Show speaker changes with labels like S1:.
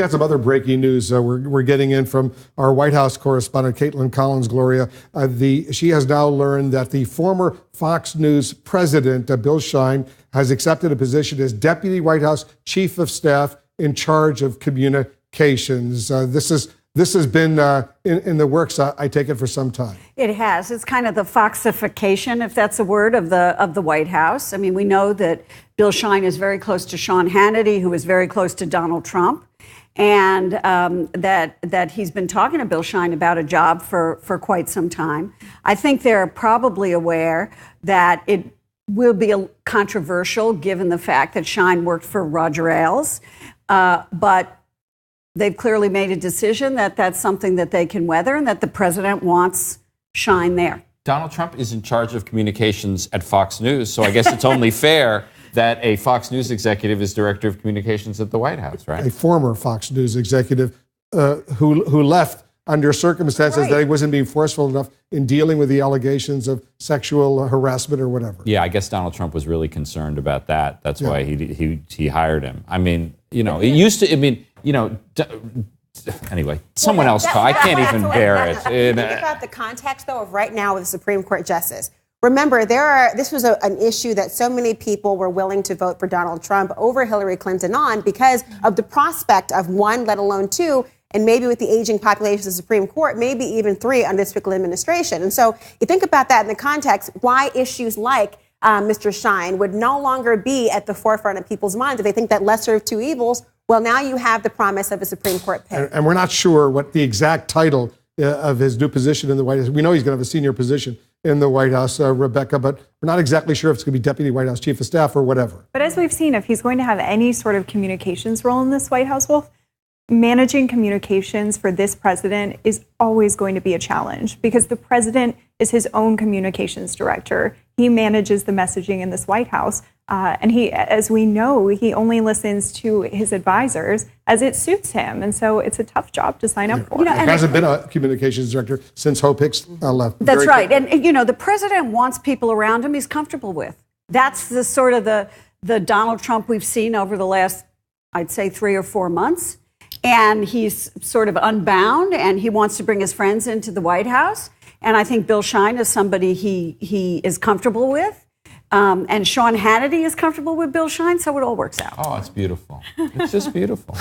S1: got some other breaking news we're getting in from our White House correspondent, Caitlin Collins, Gloria. She has now learned that the former Fox News president, Bill Shine, has accepted a position as Deputy White House Chief of Staff in charge of communications. This has been in the works, I take it, for some time.
S2: It has. It's kind of the Foxification, if that's a word, of the White House. I mean, we know that Bill Shine is very close to Sean Hannity, who is very close to Donald Trump, and that he's been talking to Bill Shine about a job for quite some time. I think they're probably aware that it will be controversial given the fact that Shine worked for Roger Ailes, but they've clearly made a decision that that's something that they can weather and that the president wants Shine there.
S3: Donald Trump is in charge of communications at Fox News, so I guess it's only fair that a Fox News executive is director of communications at the White House, right?
S1: A former Fox News executive who left under circumstances that he wasn't being forceful enough in dealing with the allegations of sexual harassment or whatever.
S3: Yeah, I guess Donald Trump was really concerned about that. That's why he hired him. I mean, it used to, anyway, someone else talk. I can't even bear it.
S4: Think about the context, though, of right now with the Supreme Court justice. Remember, this was an issue that so many people were willing to vote for Donald Trump over Hillary Clinton on because of the prospect of one, let alone two, and maybe with the aging population of the Supreme Court, maybe even three under this particular administration. And so you think about that in the context, why issues like Mr. Shine would no longer be at the forefront of people's minds if they think that lesser of two evils. Well, now you have the promise of a Supreme Court pick.
S1: And we're not sure what the exact title of his new position in the White House. We know he's going to have a senior position in the White House, Rebecca, but we're not exactly sure if it's going to be Deputy White House Chief of Staff or whatever.
S5: But as we've seen, if he's going to have any sort of communications role in this White House, Wolf, managing communications for this president is always going to be a challenge because the president is his own communications director. He manages the messaging in this White House. And he, as we know, he only listens to his advisors as it suits him. And so it's a tough job to sign up for.
S1: There hasn't been a communications director since Hope Hicks left.
S2: That's right. And, the president wants people around him he's comfortable with. That's the sort of the Donald Trump we've seen over the last, I'd say, 3 or 4 months. And he's sort of unbound, and he wants to bring his friends into the White House. And I think Bill Shine is somebody he is comfortable with. And Sean Hannity is comfortable with Bill Shine, so it all works out.
S3: Oh, it's beautiful. It's just beautiful.